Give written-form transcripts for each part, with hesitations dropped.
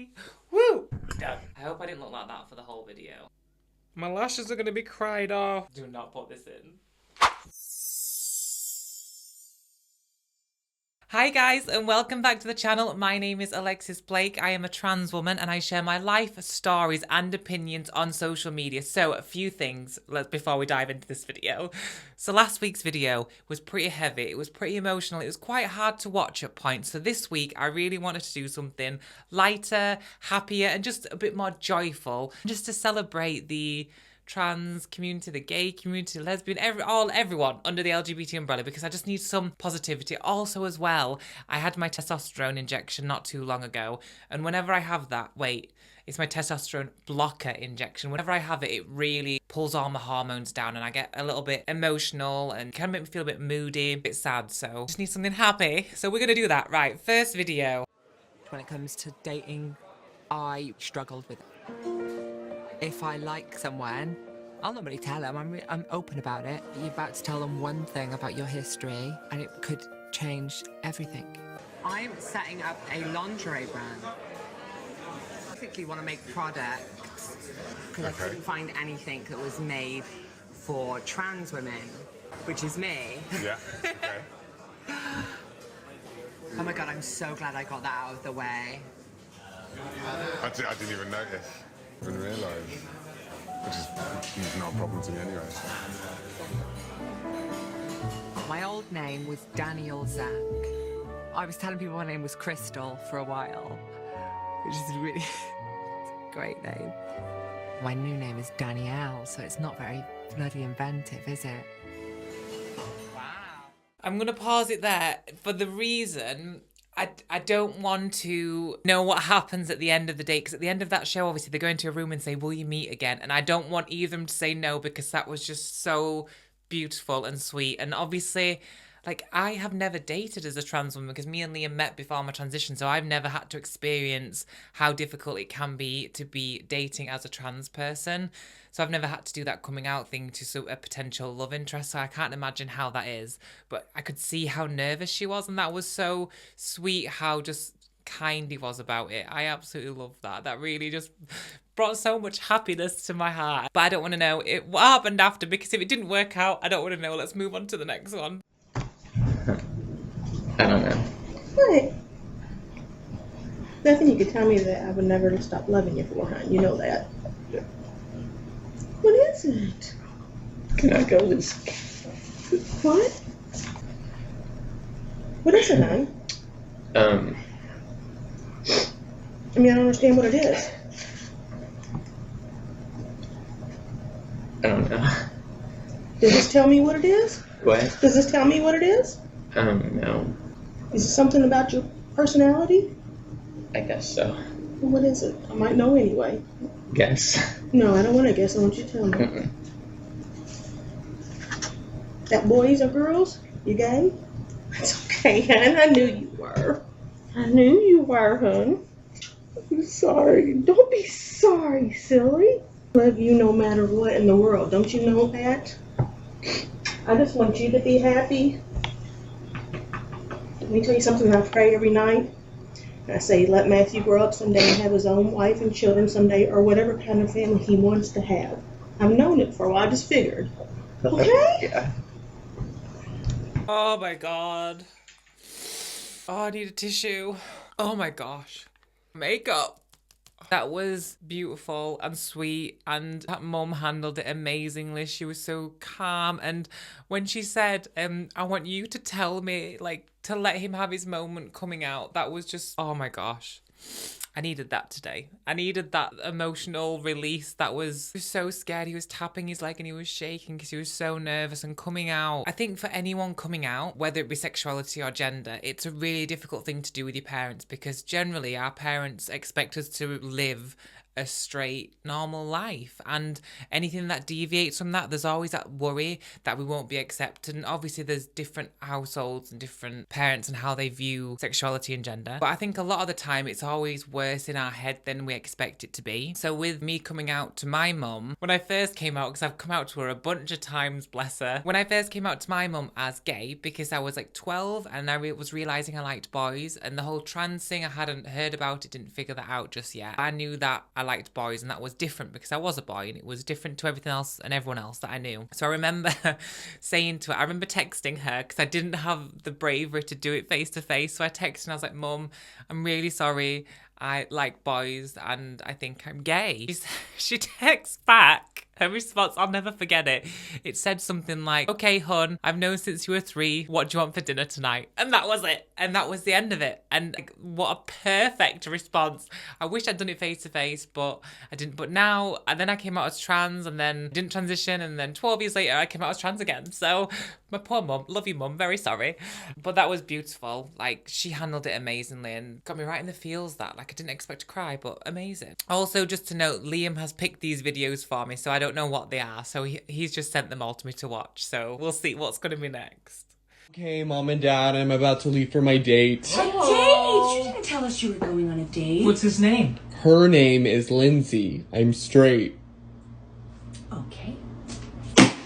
me. Woo! Done. I hope I didn't look like that for the whole video. My lashes are going to be cried off. Do not put this in. Hi guys and welcome back to the channel. My name is Alexis Blake. I am a trans woman and I share my life stories and opinions on social media. So a few things before we dive into this video. So last week's video was pretty heavy. It was pretty emotional. It was quite hard to watch at points. So this week I really wanted to do something lighter, happier and just a bit more joyful. Just to celebrate the trans community, the gay community, lesbian, everyone under the LGBT umbrella, because I just need some positivity. Also as well, I had my testosterone injection not too long ago, and whenever I have that, it's my testosterone blocker injection. Whenever I have it, it really pulls all my hormones down and I get a little bit emotional and can make me feel a bit moody, a bit sad, so I just need something happy. So we're gonna do that. Right, first video. When it comes to dating, I struggled with it. If I like someone, I'll normally tell them. I'm open about it. You're about to tell them one thing about your history, and it could change everything. I'm setting up a lingerie brand. I basically want to make products because I couldn't find anything that was made for trans women, which is me. Yeah. Okay. Oh my god, I'm so glad I got that out of the way. I didn't even notice. Even realise, which is not a problem to me anyway. My old name was Daniel Zach. I was telling people my name was Crystal for a while, which is really it's a great name. My new name is Danielle, so it's not very bloody inventive, is it? Wow. I'm gonna pause it there for the reason I don't want to know what happens at the end of the day, because at the end of that show, obviously, they go into a room and say, will you meet again? And I don't want either of them to say no, because that was just so beautiful and sweet. And obviously, like, I have never dated as a trans woman because me and Liam met before my transition, so I've never had to experience how difficult it can be to be dating as a trans person. So I've never had to do that coming out thing to a potential love interest, so I can't imagine how that is. But I could see how nervous she was, and that was so sweet how just kind he was about it. I absolutely love that. That really just brought so much happiness to my heart. But I don't want to know what happened after, because if it didn't work out, I don't want to know. Let's move on to the next one. I don't know. What? Nothing you could tell me that I would never stop loving you for, huh? You know that. Yeah. What is it? Can I go this? What? What is it, honey? I mean, I don't understand what it is. I don't know. Does this tell me what it is? What? Does this tell me what it is? No. Is it something about your personality? I guess so. Well, what is it? I might know anyway. Guess. No, I don't want to guess. I want you to tell me. Mm-mm. That boys or girls? You gay? It's okay, hon. I knew you were. I knew you were, hon. I'm sorry. Don't be sorry, silly. I love you no matter what in the world. Don't you know that? I just want you to be happy. Let me tell you something. I pray every night. And I say, let Matthew grow up someday and have his own wife and children someday, or whatever kind of family he wants to have. I've known it for a while. I just figured. Okay? Yeah. Oh my god. Oh, I need a tissue. Oh my gosh. Makeup. That was beautiful and sweet, and that mum handled it amazingly. She was so calm, and when she said, I want you to tell me, like, to let him have his moment coming out, that was just, oh my gosh. I needed that today. I needed that emotional release. He was so scared. He was tapping his leg and he was shaking because he was so nervous, and coming out. I think for anyone coming out, whether it be sexuality or gender, it's a really difficult thing to do with your parents, because generally our parents expect us to live a straight, normal life. And anything that deviates from that, there's always that worry that we won't be accepted. And obviously there's different households and different parents and how they view sexuality and gender. But I think a lot of the time it's always worse in our head than we expect it to be. So with me coming out to my mum, when I first came out, because I've come out to her a bunch of times, bless her. When I first came out to my mum as gay, because I was like 12 and I was realising I liked boys, and the whole trans thing, I hadn't heard about it, didn't figure that out just yet. I knew that I liked boys, and that was different because I was a boy, and it was different to everything else and everyone else that I knew. So I remember saying to her, I remember texting her because I didn't have the bravery to do it face to face. So I texted and I was like, Mum, I'm really sorry. I like boys and I think I'm gay. She texts back. Her response, I'll never forget it. It said something like, okay, hun, I've known since you were 3. What do you want for dinner tonight? And that was it. And that was the end of it. And like, what a perfect response. I wish I'd done it face to face, but I didn't. But now, and then I came out as trans and then didn't transition. And then 12 years later, I came out as trans again. So my poor mum, love you mum, very sorry. But that was beautiful. Like, she handled it amazingly and got me right in the feels that, like, I didn't expect to cry, but amazing. Also, just to note, Liam has picked these videos for me, so I don't know what they are. So he's just sent them all to me to watch. So we'll see what's going to be next. Okay, Mom and Dad, I'm about to leave for my date. A date? You didn't tell us you were going on a date. What's his name? Her name is Lindsay. I'm straight. Okay.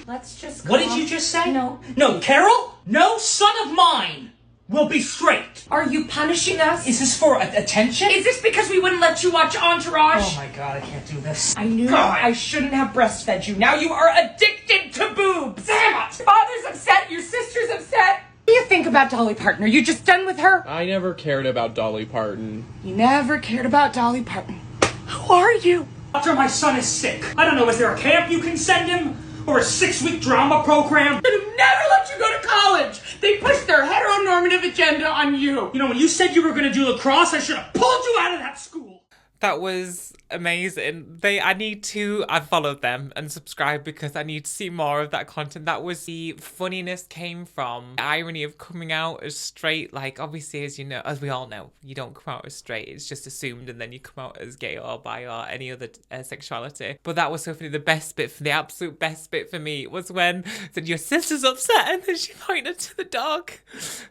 Let's just What did you just say? No. No, Carol? No son of mine will be straight. Are you punishing us? Is this for attention? Is this because we wouldn't let you watch Entourage? Oh my God, I can't do this. I knew God. I shouldn't have breastfed you. Now you are addicted to boobs. Damn it! Father's upset. Your sister's upset. What do you think about Dolly Parton? Are you just done with her? I never cared about Dolly Parton. You never cared about Dolly Parton. Who are you? After my son is sick, I don't know, is there a camp you can send him? Or a 6-week drama program? They never let you go to college. They pushed their heteronormative agenda on you. You know, when you said you were going to do lacrosse, I should have pulled you out of that school. That was amazing. I've followed them and subscribed because I need to see more of that content. That was the funniness came from the irony of coming out as straight. Like, obviously, as you know, as we all know, you don't come out as straight. It's just assumed, and then you come out as gay or bi or any other sexuality. But that was so funny. The absolute best bit for me was when said your sister's upset, and then she pointed to the dog.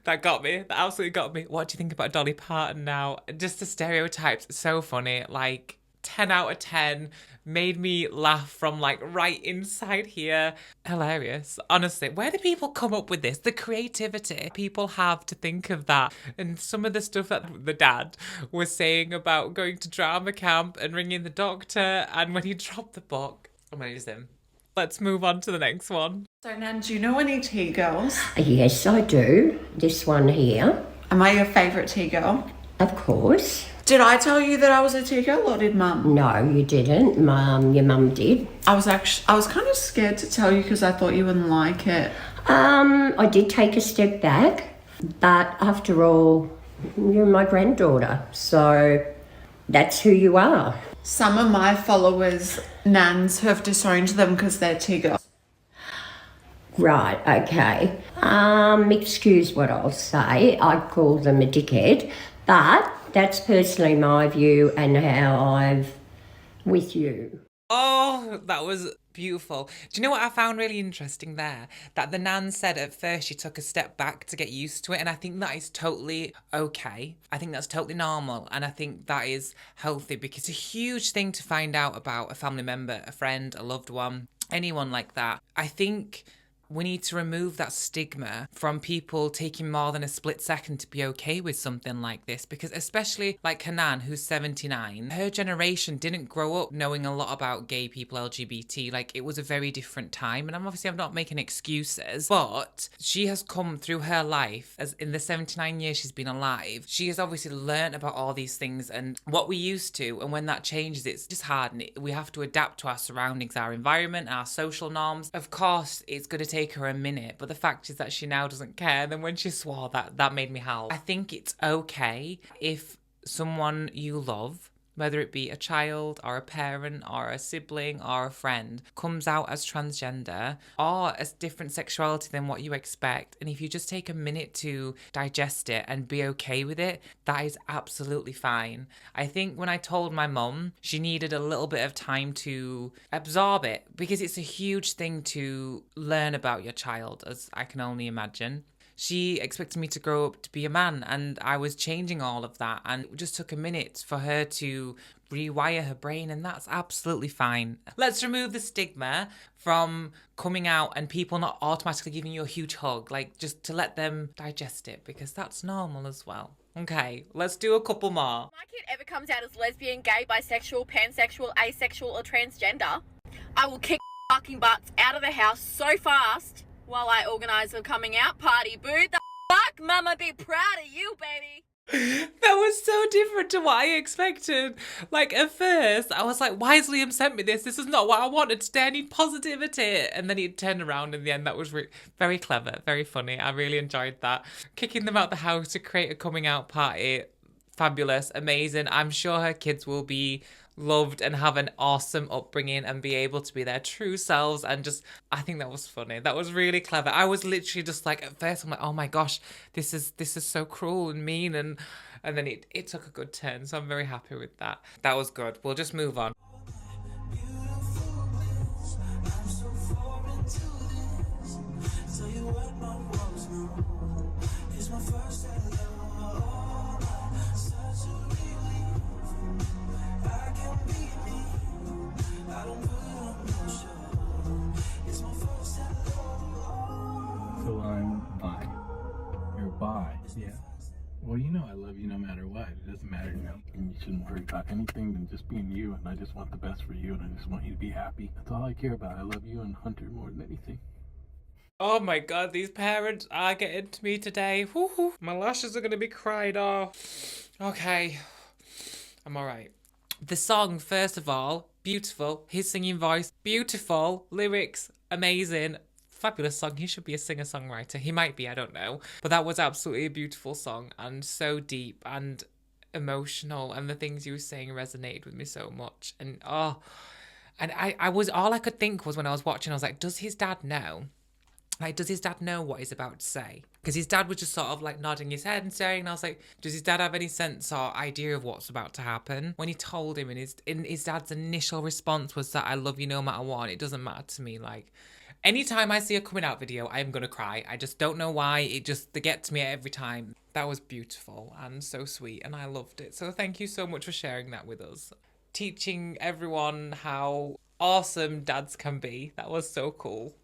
That got me. That absolutely got me. What do you think about Dolly Parton now? Just the stereotypes, so funny. Like 10 out of 10, made me laugh from like right inside here. Hilarious. Honestly, where do people come up with this? The creativity people have to think of that. And some of the stuff that the dad was saying about going to drama camp and ringing the doctor, and when he dropped the book, amazing. Let's move on to the next one. So, Nan, do you know any T-girls? Yes, I do. This one here. Am I your favourite T-girl? Of course. Did I tell you that I was a T-girl, or did Mum? No, you didn't. Your mum did. I was kind of scared to tell you because I thought you wouldn't like it. I did take a step back, but after all, you're my granddaughter, so that's who you are. Some of my followers, Nans, have disowned them because they're T-girls. Right, okay. Excuse what I'll say. I'd call them a dickhead, but that's personally my view and how I've with you. Oh, that was beautiful. Do you know what I found really interesting there? That the Nan said at first she took a step back to get used to it, and I think that is totally okay. I think that's totally normal, and I think that is healthy because it's a huge thing to find out about a family member, a friend, a loved one, anyone like that. I think we need to remove that stigma from people taking more than a split second to be okay with something like this, because especially like Hanan, who's 79, her generation didn't grow up knowing a lot about gay people, LGBT. Like, it was a very different time, and I'm not making excuses, but she has come through her life, as in the 79 years she's been alive, she has obviously learned about all these things and what we used to, and when that changes, it's just hard, and we have to adapt to our surroundings, our environment, our social norms. Of course, it's going to take her a minute, but the fact is that she now doesn't care. And then when she swore, that made me howl. I think it's okay if someone you love whether it be a child or a parent or a sibling or a friend, comes out as transgender or as different sexuality than what you expect, and if you just take a minute to digest it and be okay with it, that is absolutely fine. I think when I told my mum, she needed a little bit of time to absorb it, because it's a huge thing to learn about your child, as I can only imagine. She expected me to grow up to be a man, and I was changing all of that, and it just took a minute for her to rewire her brain, and that's absolutely fine. Let's remove the stigma from coming out and people not automatically giving you a huge hug, like just to let them digest it, because that's normal as well. Okay, let's do a couple more. My kid ever comes out as lesbian, gay, bisexual, pansexual, asexual, or transgender, I will kick fucking butts out of the house so fast while I organise a coming out party. Boo the fuck, mama, be proud of you, baby. That was so different to what I expected. Like, at first, I was like, why has Liam sent me this? This is not what I wanted today. I need positivity. And then he turned around in the end. That was very clever, very funny. I really enjoyed that. Kicking them out the house to create a coming out party. Fabulous, amazing. I'm sure her kids will be loved and have an awesome upbringing and be able to be their true selves, and just, I think that was funny. That was really clever. I was literally just like, at first I'm like, oh my gosh, this is so cruel and mean, and then it took a good turn, so I'm very happy with that. That was good. We'll just move on. So I'm bi. You're bi. Yeah. Well, you know I love you no matter what. It doesn't matter, you know. And you shouldn't worry about anything than just being you. And I just want the best for you. And I just want you to be happy. That's all I care about. I love you and Hunter more than anything. Oh my god, these parents are getting to me today. Woo-hoo. My lashes are going to be cried off. Okay. I'm alright. The song, first of all, beautiful. His singing voice, beautiful. Lyrics, amazing. Fabulous song. He should be a singer-songwriter. He might be, I don't know. But that was absolutely a beautiful song, and so deep and emotional, and the things you were saying resonated with me so much. And I was, all I could think was when I was watching, I was like, does his dad know? Like, does his dad know what he's about to say? Because his dad was just sort of like nodding his head and staring, and I was like, does his dad have any sense or idea of what's about to happen? When he told him, and his dad's initial response was that I love you no matter what, and it doesn't matter to me. Like, anytime I see a coming out video, I'm gonna cry. I just don't know why. They get to me every time. That was beautiful and so sweet, and I loved it. So thank you so much for sharing that with us. Teaching everyone how awesome dads can be. That was so cool.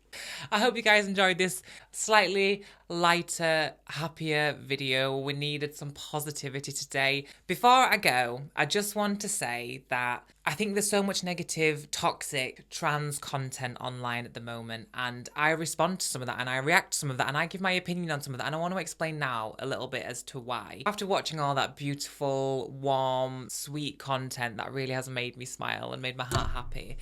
I hope you guys enjoyed this slightly lighter, happier video. We needed some positivity today. Before I go, I just want to say that I think there's so much negative, toxic, trans content online at the moment, and I respond to some of that, and I react to some of that, and I give my opinion on some of that, and I want to explain now a little bit as to why. After watching all that beautiful, warm, sweet content that really has made me smile and made my heart happy,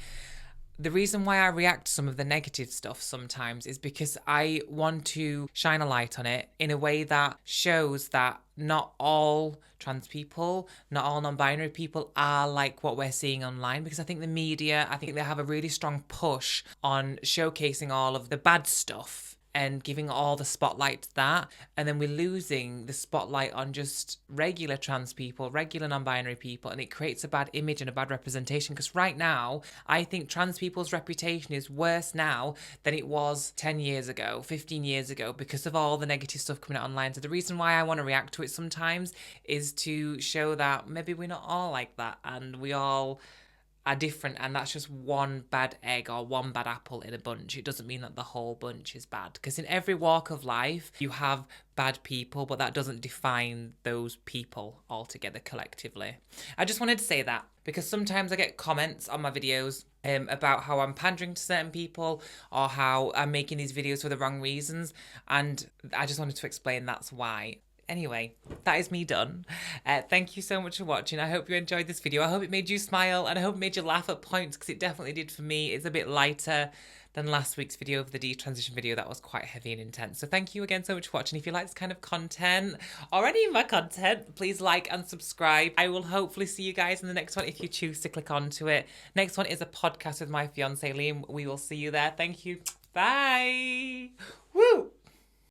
the reason why I react to some of the negative stuff sometimes is because I want to shine a light on it in a way that shows that not all trans people, not all non-binary people are like what we're seeing online, because I think the media, I think they have a really strong push on showcasing all of the bad stuff and giving all the spotlight to that, and then we're losing the spotlight on just regular trans people, regular non-binary people, and it creates a bad image and a bad representation, because right now, I think trans people's reputation is worse now than it was 10 years ago, 15 years ago, because of all the negative stuff coming out online. So the reason why I want to react to it sometimes is to show that maybe we're not all like that, and we all are different, and that's just one bad egg or one bad apple in a bunch. It doesn't mean that the whole bunch is bad, because in every walk of life you have bad people, but that doesn't define those people altogether collectively. I just wanted to say that because sometimes I get comments on my videos about how I'm pandering to certain people or how I'm making these videos for the wrong reasons, and I just wanted to explain that's why. Anyway, that is me done. Thank you so much for watching. I hope you enjoyed this video. I hope it made you smile, and I hope it made you laugh at points, because it definitely did for me. It's a bit lighter than last week's video of the detransition video. That was quite heavy and intense. So thank you again so much for watching. If you like this kind of content or any of my content, please like and subscribe. I will hopefully see you guys in the next one if you choose to click onto it. Next one is a podcast with my fiance Liam. We will see you there. Thank you. Bye.